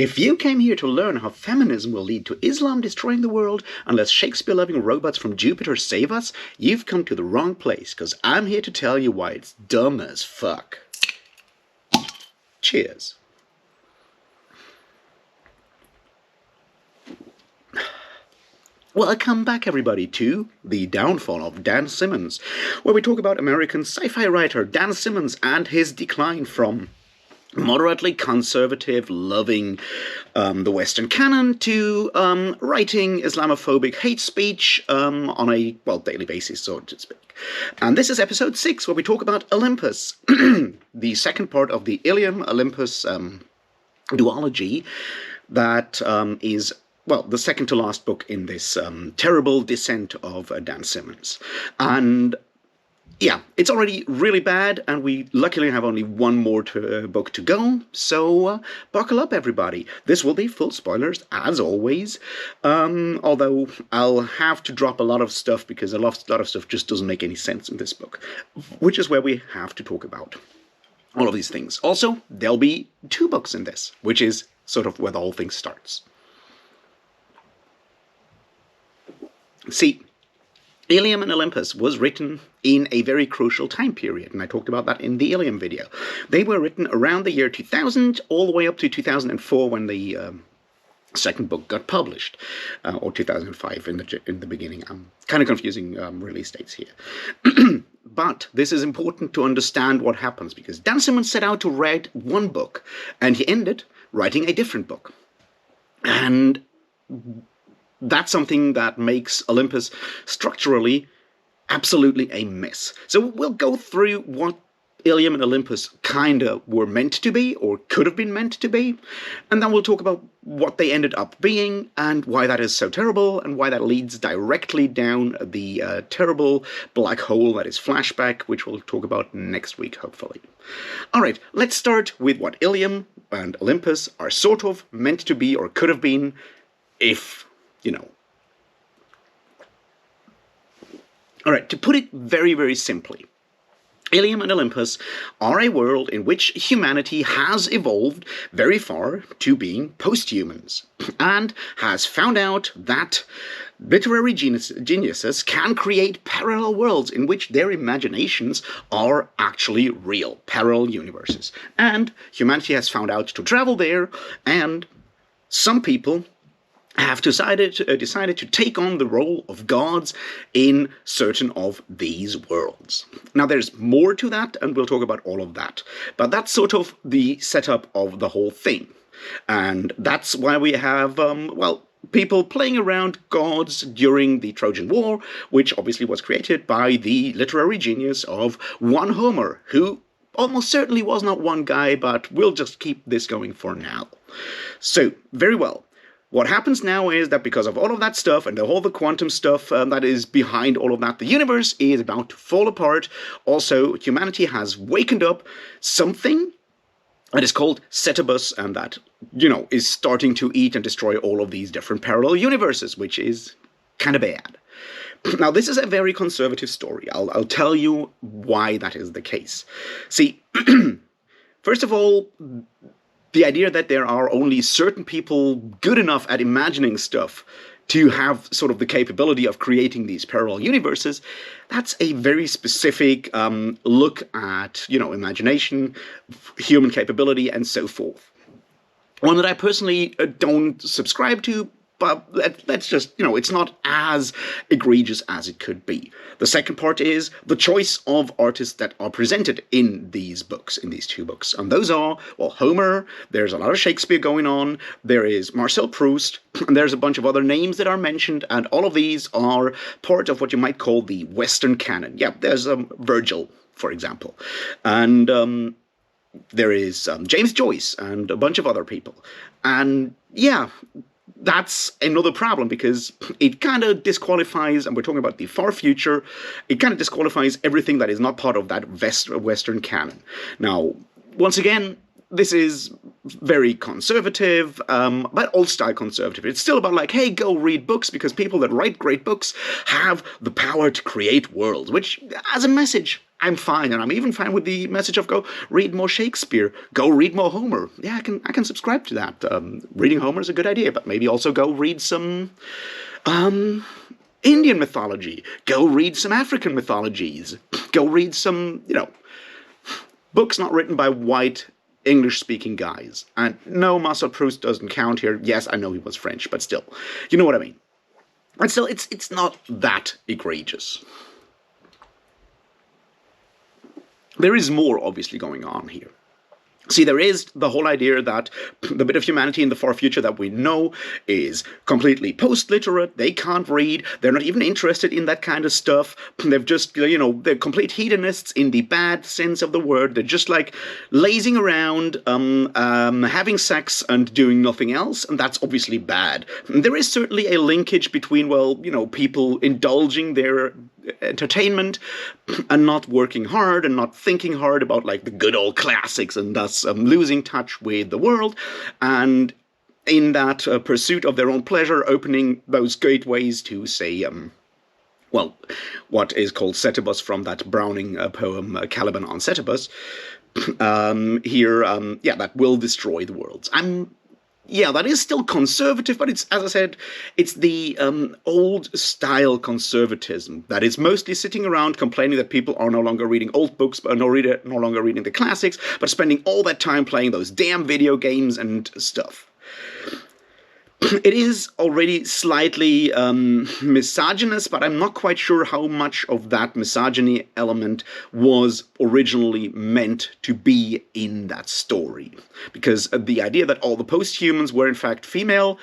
If you came here to learn how feminism will lead to Islam destroying the world unless Shakespeare-loving robots from Jupiter save us, you've come to the wrong place, because I'm here to tell you why it's dumb as fuck. Cheers. Welcome back, everybody, to The Downfall of Dan Simmons, where we talk about American sci-fi writer Dan Simmons and his decline from moderately conservative, loving the Western canon to writing Islamophobic hate speech on a, well, daily basis, so to speak. And this is episode 6, where we talk about Olympos, the second part of the Ilium Olympos duology that is, well, the second to last book in this terrible descent of Dan Simmons. And yeah, it's already really bad, and we luckily have only one more book to go, so buckle up, everybody. This will be full spoilers, as always, although I'll have to drop a lot of stuff because a lot of stuff just doesn't make any sense in this book, which is where we have to talk about all of these things. Also, there'll be 2 books in this, which is sort of where the whole thing starts. See, Ilium and Olympos was written in a very crucial time period, and I talked about that in the Ilium video. They were written around the year 2000, all the way up to 2004 when the second book got published, or 2005 in the beginning. I'm kind of confusing release dates here. But this is important to understand what happens, because Dan Simmons set out to write one book, and he ended writing a different book. And that's something that makes Olympos structurally absolutely a mess. So we'll go through what Ilium and Olympos kinda were meant to be, or could have been meant to be, and then we'll talk about what they ended up being, and why that is so terrible, and why that leads directly down the terrible black hole that is Flashback, which we'll talk about next week, hopefully. Alright, let's start with what Ilium and Olympos are sort of meant to be, or could have been, if you know. Alright, to put it very, very simply, Ilium and Olympos are a world in which humanity has evolved very far to being post-humans, and has found out that literary geniuses can create parallel worlds in which their imaginations are actually real, parallel universes. And humanity has found out to travel there, and some people have decided to take on the role of gods in certain of these worlds. Now, there's more to that, and we'll talk about all of that. But that's sort of the setup of the whole thing. And that's why we have, well, people playing around gods during the Trojan War, which obviously was created by the literary genius of one Homer, who almost certainly was not one guy, but we'll just keep this going for now. So, very well. What happens now is that because of all of that stuff and all the quantum stuff that is behind all of that, the universe is about to fall apart. Also, humanity has wakened up something that is called Setebos, and that, you know, is starting to eat and destroy all of these different parallel universes, which is kind of bad. Now, this is a very conservative story. I'll tell you why that is the case. See, first of all, the idea that there are only certain people good enough at imagining stuff to have sort of the capability of creating these parallel universes, that's a very specific look at, you know, imagination, human capability, and so forth. One that I personally don't subscribe to, but let's just, you know, it's not as egregious as it could be. The second part is the choice of artists that are presented in these books, in these 2 books. And those are, well, Homer, there's a lot of Shakespeare going on, there is Marcel Proust, and there's a bunch of other names that are mentioned, and all of these are part of what you might call the Western canon. Yeah, there's Virgil, for example. And there is James Joyce and a bunch of other people. And yeah, that's another problem, because it kind of disqualifies, and we're talking about the far future, it kind of disqualifies everything that is not part of that Western canon. Now, once again, this is very conservative, but old-style conservative. It's still about like, hey, go read books, because people that write great books have the power to create worlds, which, as a message, I'm fine, and I'm even fine with the message of go read more Shakespeare, go read more Homer. Yeah, I can subscribe to that. Reading Homer is a good idea, but maybe also go read some Indian mythology, go read some African mythologies, go read some, books not written by white English-speaking guys. And no, Marcel Proust doesn't count here. Yes, I know he was French, but still, you know what I mean. And still, it's not that egregious. There is more, obviously, going on here. See, there is the whole idea that the bit of humanity in the far future that we know is completely post-literate, they can't read, they're not even interested in that kind of stuff, they've just, they're complete hedonists in the bad sense of the word, they're just like lazing around, having sex and doing nothing else, and that's obviously bad. There is certainly a linkage between, people indulging their entertainment and not working hard and not thinking hard about like the good old classics, and thus losing touch with the world, and in that pursuit of their own pleasure opening those gateways to, say, what is called Setebos from that Browning poem Caliban on Setebos, that will destroy the worlds. That is still conservative, but it's, as I said, it's the old-style conservatism that is mostly sitting around complaining that people are no longer reading old books, but no longer reading the classics, but spending all that time playing those damn video games and stuff. It is already slightly misogynous, but I'm not quite sure how much of that misogyny element was originally meant to be in that story. Because the idea that all the post-humans were in fact female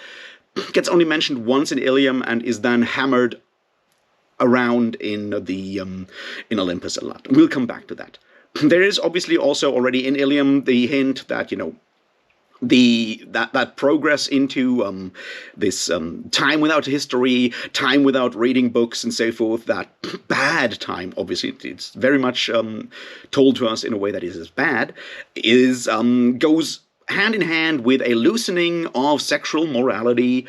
gets only mentioned once in Ilium and is then hammered around in Olympos a lot. We'll come back to that. There is obviously also already in Ilium the hint that, that progress into this time without history, time without reading books and so forth, that bad time, obviously it's very much told to us in a way that is bad, goes hand in hand with a loosening of sexual morality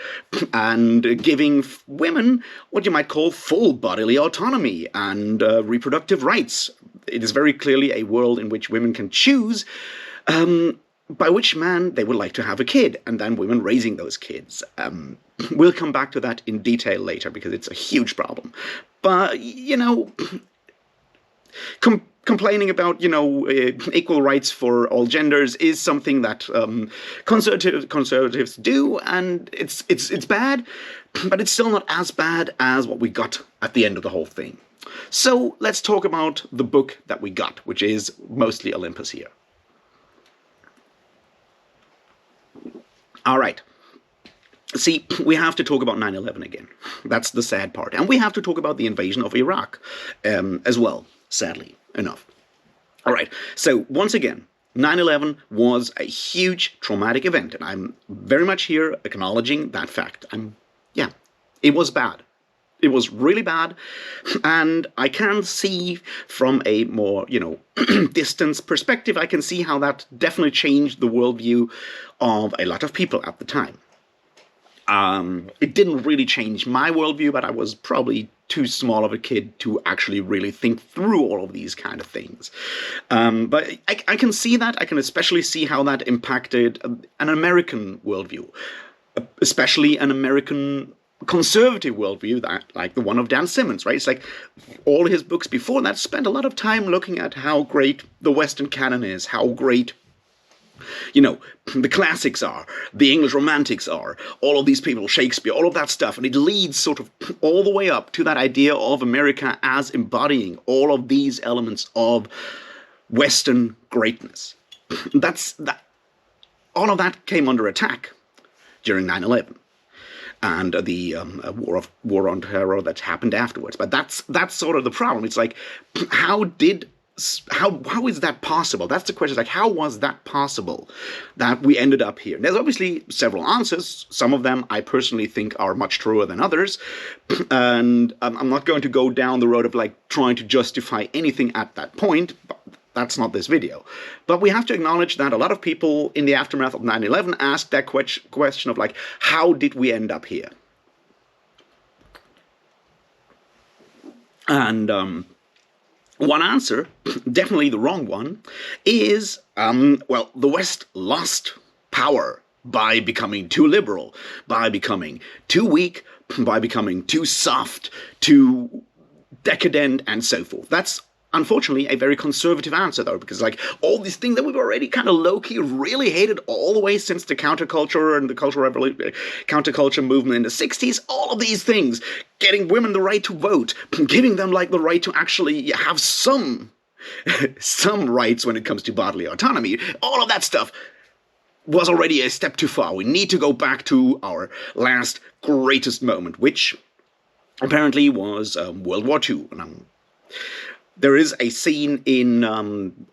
and giving women what you might call full bodily autonomy and reproductive rights. It is very clearly a world in which women can choose by which man they would like to have a kid, and then women raising those kids. We'll come back to that in detail later, because it's a huge problem. But, complaining about, equal rights for all genders is something that conservatives do, and it's bad, but it's still not as bad as what we got at the end of the whole thing. So let's talk about the book that we got, which is mostly Olympos here. All right. See, we have to talk about 9/11 again. That's the sad part. And we have to talk about the invasion of Iraq as well, sadly enough. All right. So once again, 9/11 was a huge traumatic event, and I'm very much here acknowledging that fact. It was bad. It was really bad, and I can see from a more, distance perspective, I can see how that definitely changed the worldview of a lot of people at the time. It didn't really change my worldview, but I was probably too small of a kid to actually really think through all of these kind of things. But I can see that. I can especially see how that impacted an American worldview, especially an American conservative worldview, that like the one of Dan Simmons, right? It's like all his books before that spent a lot of time looking at how great the Western canon is, how great, the classics are, the English romantics are, all of these people, Shakespeare, all of that stuff, and it leads sort of all the way up to that idea of America as embodying all of these elements of Western greatness. All of that came under attack during 9/11. And the war on terror that happened afterwards. But that's sort of the problem. It's like, how is that possible? That's the question. Like, how was that possible that we ended up here? There's obviously several answers. Some of them I personally think are much truer than others. And I'm not going to go down the road of like trying to justify anything at that point. That's not this video. But we have to acknowledge that a lot of people in the aftermath of 9/11 asked that question of like, how did we end up here? And One answer, definitely the wrong one, is, well, the West lost power by becoming too liberal, by becoming too weak, by becoming too soft, too decadent, and so forth. That's unfortunately a very conservative answer, though, because like all these things that we've already kind of low-key really hated all the way since the counterculture and the cultural revolution, counterculture movement in the 60s, all of these things, getting women the right to vote, giving them like the right to actually have some rights when it comes to bodily autonomy, all of that stuff was already a step too far. We need to go back to our last greatest moment, which apparently was World War II. There is a scene in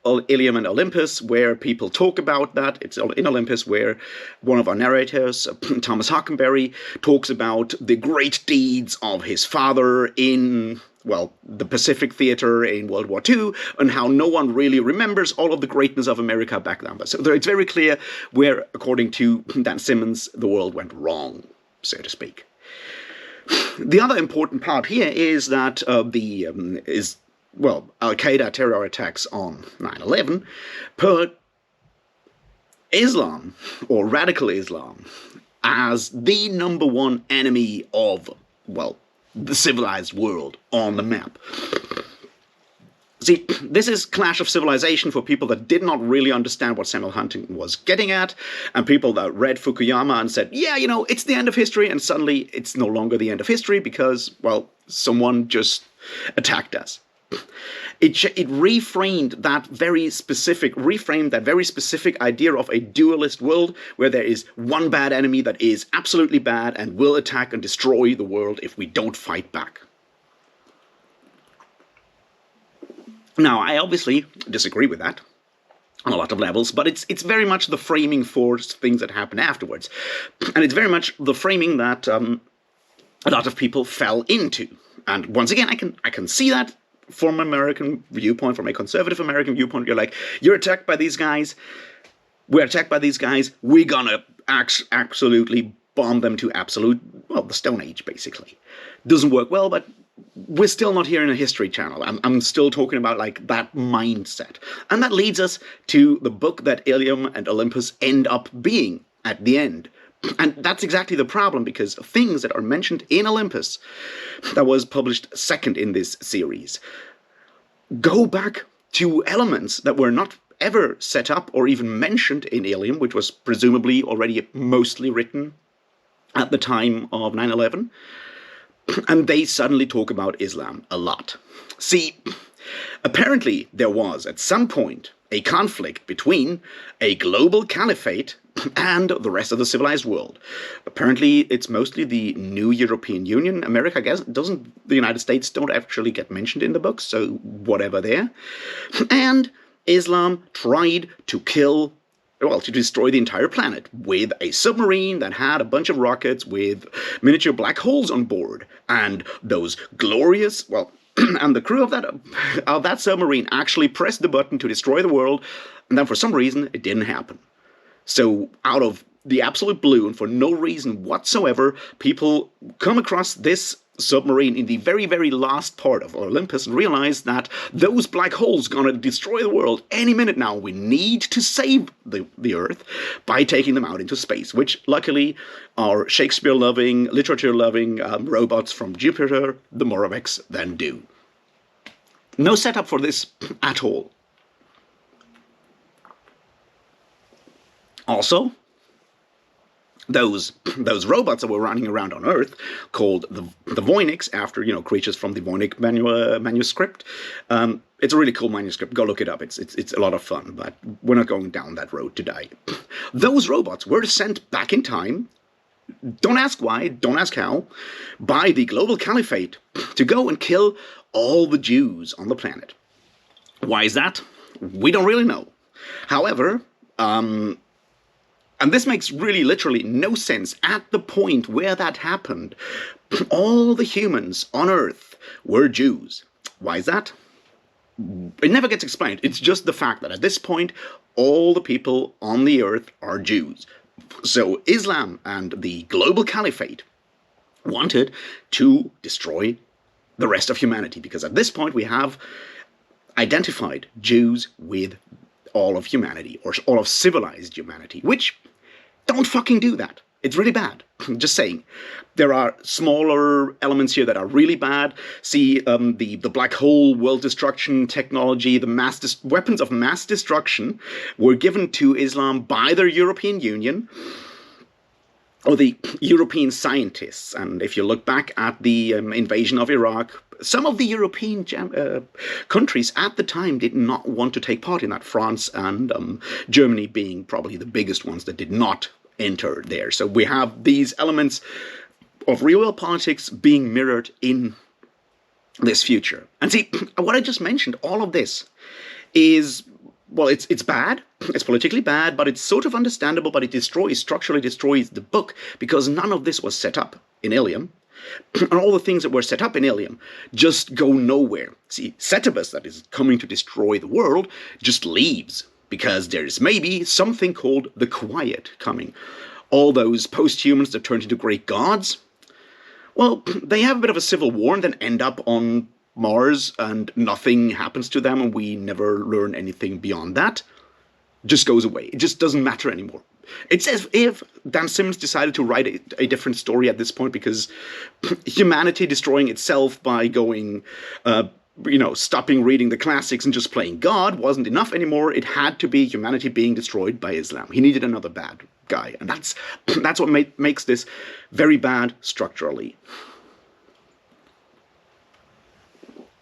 Ilium and Olympos where people talk about that. It's in Olympos where one of our narrators, Thomas Hockenberry, talks about the great deeds of his father in, well, the Pacific Theater in World War II, and how no one really remembers all of the greatness of America back then. So it's very clear where, according to Dan Simmons, the world went wrong, so to speak. The other important part here is that Al-Qaeda terror attacks on 9/11 put Islam, or radical Islam, as the number one enemy of, well, the civilized world on the map. See, this is Clash of Civilization for people that did not really understand what Samuel Huntington was getting at, and people that read Fukuyama and said, yeah, you know, it's the end of history, and suddenly it's no longer the end of history because, well, someone just attacked us. It reframed that very specific idea of a dualist world where there is one bad enemy that is absolutely bad and will attack and destroy the world if we don't fight back. Now, I obviously disagree with that on a lot of levels, but it's very much the framing for things that happen afterwards. And it's very much the framing that a lot of people fell into. And once again, I can see that from an American viewpoint, from a conservative American viewpoint. You're like, you're attacked by these guys, we're attacked by these guys, we're gonna absolutely bomb them to the Stone Age, basically. Doesn't work well, but we're still not here in a history channel. I'm still talking about like that mindset. And that leads us to the book that Ilium and Olympos end up being at the end. And that's exactly the problem, because things that are mentioned in Olympos, that was published second in this series, go back to elements that were not ever set up or even mentioned in Ilium, which was presumably already mostly written at the time of 9/11. And they suddenly talk about Islam a lot. See, apparently there was at some point a conflict between a global caliphate and the rest of the civilized world. Apparently it's mostly the new European Union. America, I guess, the United States don't actually get mentioned in the book, so whatever there. And Islam tried to to destroy the entire planet with a submarine that had a bunch of rockets with miniature black holes on board. And those glorious, and the crew of that submarine actually pressed the button to destroy the world, and then for some reason it didn't happen. So out of the absolute blue, and for no reason whatsoever, people come across this submarine in the very, very last part of Olympus and realize that those black holes gonna destroy the world any minute now. We need to save the Earth by taking them out into space, which luckily our Shakespeare-loving, literature-loving robots from Jupiter, the Moraveks, then do. No setup for this at all. Also, those robots that were running around on Earth, called the Voynix, after creatures from the Voynich manuscript. It's a really cool manuscript. Go look it up. It's a lot of fun, but we're not going down that road today. Those robots were sent back in time. Don't ask why. Don't ask how. By the global caliphate to go and kill all the Jews on the planet. Why is that? We don't really know. However, and this makes really literally no sense. At the point where that happened, all the humans on Earth were Jews. Why is that? It never gets explained. It's just the fact that at this point, all the people on the Earth are Jews. So Islam and the global caliphate wanted to destroy the rest of humanity, because at this point we have identified Jews with all of humanity, or all of civilized humanity, which, don't fucking do that. It's really bad. Just saying. There are smaller elements here that are really bad. See, the black hole world destruction technology, the weapons of mass destruction were given to Islam by the European Union, or the European scientists. And if you look back at the invasion of Iraq, some of the European countries at the time did not want to take part in that, France and Germany being probably the biggest ones that did not enter there. So we have these elements of real world politics being mirrored in this future. And see, what I just mentioned, all of this is, well, it's bad, it's politically bad, but it's sort of understandable, but it structurally destroys the book, because none of this was set up in Ilium. And all the things that were set up in Ilium just go nowhere. See, Setebus, that is coming to destroy the world, just leaves, because there's maybe something called the Quiet coming. All those post-humans that turned into great gods, well, they have a bit of a civil war and then end up on Mars, and nothing happens to them, and we never learn anything beyond that. Just goes away. It just doesn't matter anymore. It's as if Dan Simmons decided to write a different story at this point, because humanity destroying itself by going, stopping reading the classics and just playing God wasn't enough anymore. It had to be humanity being destroyed by Islam. He needed another bad guy. And that's what makes this very bad structurally.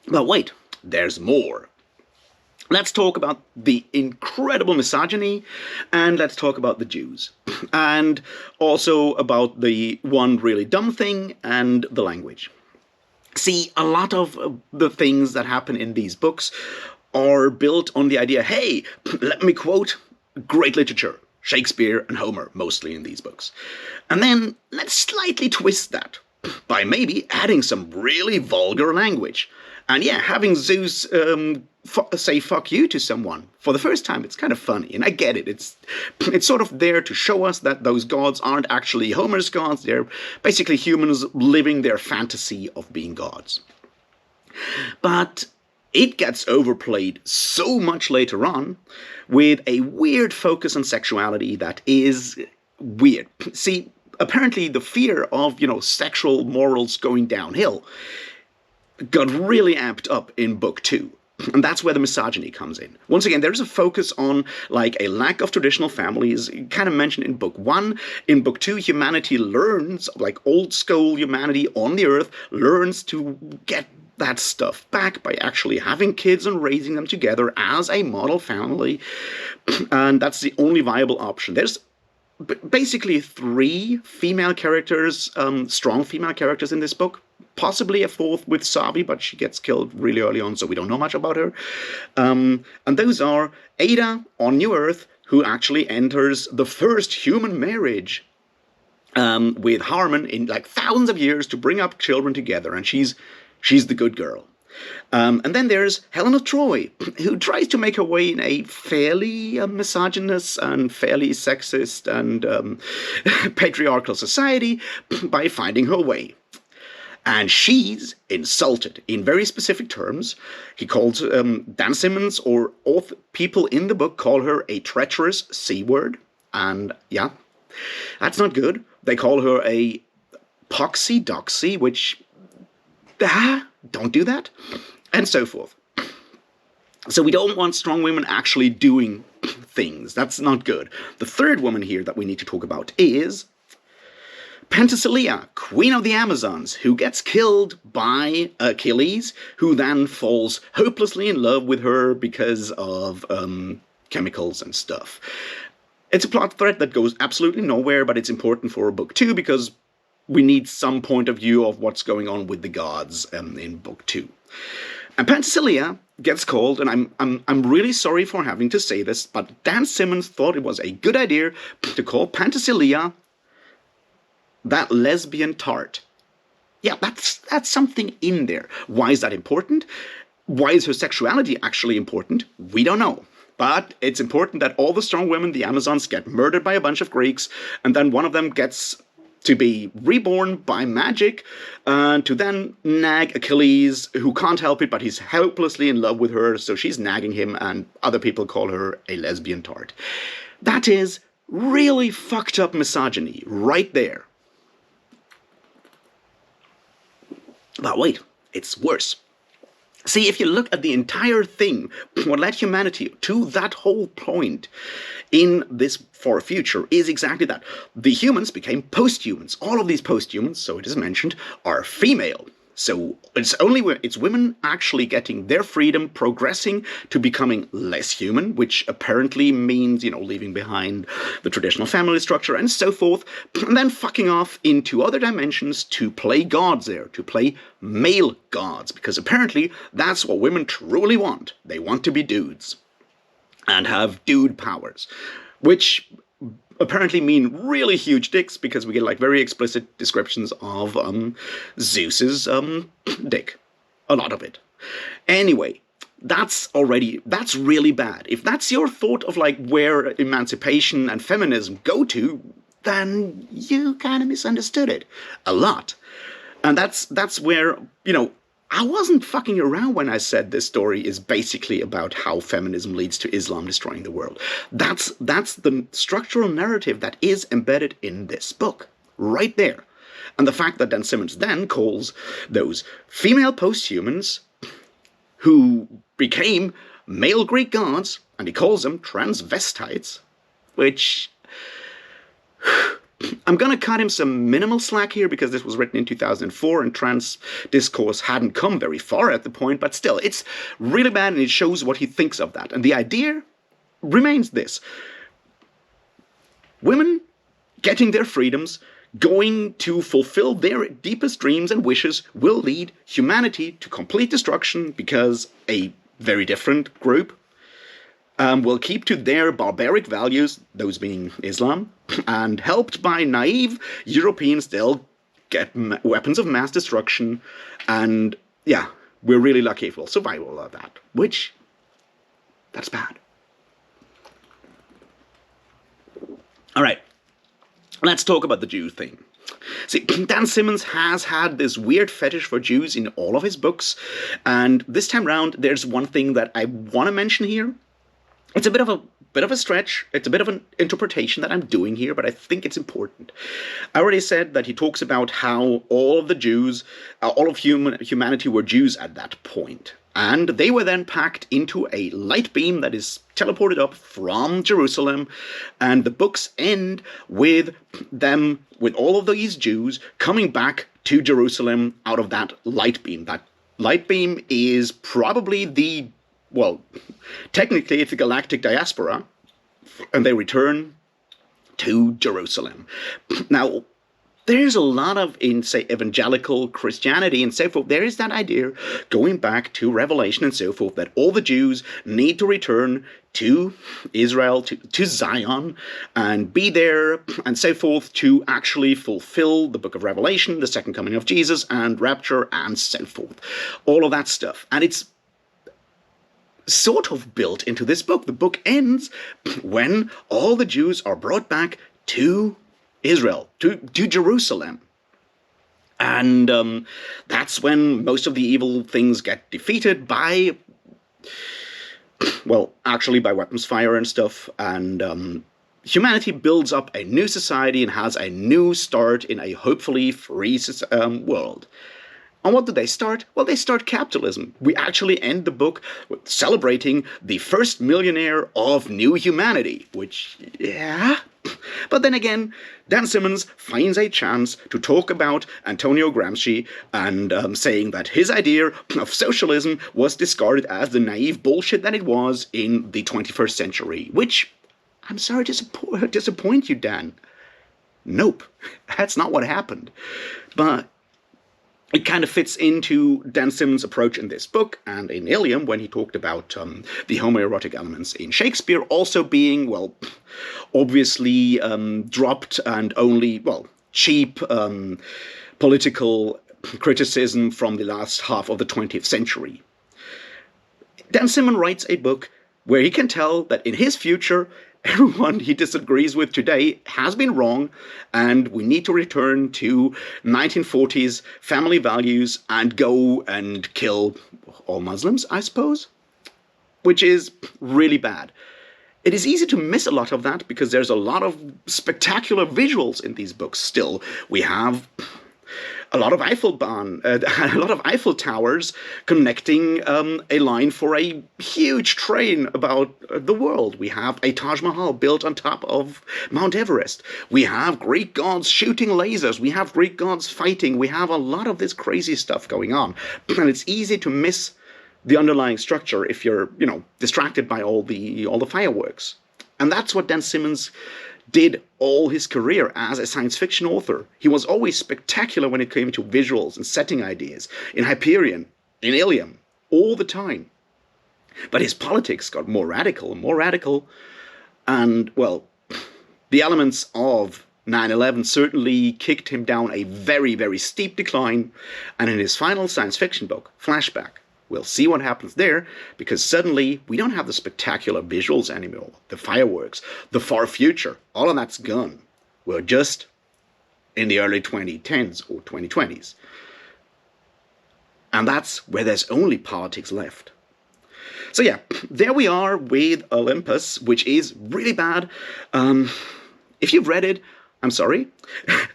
But wait, there's more. Let's talk about the incredible misogyny, and let's talk about the Jews. And also about the one really dumb thing, and the language. See, a lot of the things that happen in these books are built on the idea, hey, let me quote great literature, Shakespeare and Homer, mostly in these books. And then let's slightly twist that by maybe adding some really vulgar language. And yeah, having Zeus say fuck you to someone for the first time, it's kind of funny. And I get it. It's sort of there to show us that those gods aren't actually Homer's gods. They're basically humans living their fantasy of being gods. But it gets overplayed so much later on with a weird focus on sexuality that is weird. See, apparently the fear of, sexual morals going downhill got really amped up in book 2. And that's where the misogyny comes in. Once again, there's a focus on, a lack of traditional families, kind of mentioned in book 1. In book 2, humanity learns, old school humanity on the earth, learns to get that stuff back by actually having kids and raising them together as a model family. And that's the only viable option. There's basically 3 female characters, strong female characters in this book. Possibly a 4th with Sabi, but she gets killed really early on, so we don't know much about her. And those are Ada on New Earth, who actually enters the first human marriage with Harmon in thousands of years to bring up children together, and she's the good girl. And then there's Helen of Troy, who tries to make her way in a fairly misogynist and fairly sexist and patriarchal society by finding her way. And she's insulted in very specific terms. He calls Dan Simmons, or people in the book call her a treacherous C-word. And yeah, that's not good. They call her a poxy doxy, which, don't do that, and so forth. So we don't want strong women actually doing things. That's not good. The third woman here that we need to talk about is Penthesilea, queen of the Amazons, who gets killed by Achilles, who then falls hopelessly in love with her because of chemicals and stuff. It's a plot thread that goes absolutely nowhere, but it's important for book 2 because we need some point of view of what's going on with the gods in book 2. And Penthesilea gets called, and I'm really sorry for having to say this, but Dan Simmons thought it was a good idea to call Penthesilea that lesbian tart. Yeah, that's something in there. Why is that important? Why is her sexuality actually important? We don't know. But it's important that all the strong women, the Amazons, get murdered by a bunch of Greeks, and then one of them gets to be reborn by magic, and to then nag Achilles, who can't help it, but he's hopelessly in love with her, so she's nagging him, and other people call her a lesbian tart. That is really fucked up misogyny, right there. But wait, it's worse. See, if you look at the entire thing, what led humanity to that whole point in this far future is exactly that. The humans became post-humans. All of these post-humans, so it is mentioned, are female. So it's women actually getting their freedom, progressing to becoming less human, which apparently means, leaving behind the traditional family structure and so forth, and then fucking off into other dimensions to play gods there, to play male gods, because apparently that's what women truly want. They want to be dudes and have dude powers, which apparently mean really huge dicks, because we get very explicit descriptions of Zeus's dick. A lot of it. Anyway, that's really bad. If that's your thought of where emancipation and feminism go to, then you kind of misunderstood it a lot. And that's where, I wasn't fucking around when I said this story is basically about how feminism leads to Islam destroying the world. That's the structural narrative that is embedded in this book, right there. And the fact that Dan Simmons then calls those female posthumans who became male Greek gods, and he calls them transvestites, which I'm going to cut him some minimal slack here, because this was written in 2004 and trans discourse hadn't come very far at the point, but still, it's really bad, and it shows what he thinks of that. And the idea remains this. Women getting their freedoms, going to fulfill their deepest dreams and wishes, will lead humanity to complete destruction, because a very different group will keep to their barbaric values, those being Islam, and helped by naive Europeans, they'll get weapons of mass destruction, and yeah, we're really lucky if we'll survive all of that, which, that's bad. Alright, let's talk about the Jew thing. See, Dan Simmons has had this weird fetish for Jews in all of his books, and this time round, there's one thing that I want to mention here. It's a bit of a stretch. It's a bit of an interpretation that I'm doing here, but I think it's important. I already said that he talks about how all of the Jews, all of humanity were Jews at that point. And they were then packed into a light beam that is teleported up from Jerusalem. And the books end with them, with all of these Jews, coming back to Jerusalem out of that light beam. That light beam is probably well, technically it's a galactic diaspora, and they return to Jerusalem. Now, there's a lot of, in, say, evangelical Christianity and so forth, there is that idea, going back to Revelation and so forth, that all the Jews need to return to Israel, to Zion, and be there, and so forth, to actually fulfill the book of Revelation, the second coming of Jesus, and rapture, and so forth. All of that stuff. And it's sort of built into this book. The book ends when all the Jews are brought back to Israel, to Jerusalem. And that's when most of the evil things get defeated by, well, actually by weapons fire and stuff, and humanity builds up a new society and has a new start in a hopefully free world. And what do they start? Well, they start capitalism. We actually end the book celebrating the first millionaire of new humanity, which, yeah. But then again, Dan Simmons finds a chance to talk about Antonio Gramsci and saying that his idea of socialism was discarded as the naive bullshit that it was in the 21st century, which, I'm sorry to disappoint you, Dan. Nope, that's not what happened. But it kind of fits into Dan Simmons' approach in this book and in Ilium when he talked about the homoerotic elements in Shakespeare also being, well, obviously dropped and only, well, cheap political criticism from the last half of the 20th century. Dan Simmons writes a book where he can tell that in his future, everyone he disagrees with today has been wrong, and we need to return to 1940s family values and go and kill all Muslims, I suppose, which is really bad. It is easy to miss a lot of that because there's a lot of spectacular visuals in these books still. We have a lot of a lot of Eiffel Towers connecting a line for a huge train about the world. We have a Taj Mahal built on top of Mount Everest. We have Greek gods shooting lasers. We have Greek gods fighting. We have a lot of this crazy stuff going on. And it's easy to miss the underlying structure if you're, distracted by all the fireworks. And that's what Dan Simmons did all his career as a science fiction author. He was always spectacular when it came to visuals and setting ideas, in Hyperion, in Ilium, all the time. But his politics got more radical and more radical, and, well, the elements of 9/11 certainly kicked him down a very, very steep decline, and in his final science fiction book, Flashback, we'll see what happens there, because suddenly we don't have the spectacular visuals anymore, the fireworks, the far future, all of that's gone. We're just in the early 2010s or 2020s. And that's where there's only politics left. So yeah, there we are with Olympos, which is really bad. If you've read it, I'm sorry.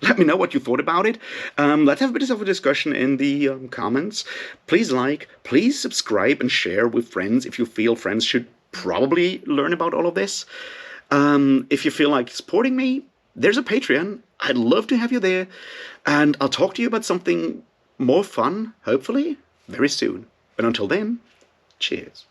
Let me know what you thought about it. Let's have a bit of a discussion in the comments. Please like, please subscribe and share with friends if you feel friends should probably learn about all of this. If you feel like supporting me, there's a Patreon. I'd love to have you there. And I'll talk to you about something more fun, hopefully, very soon. But until then, cheers.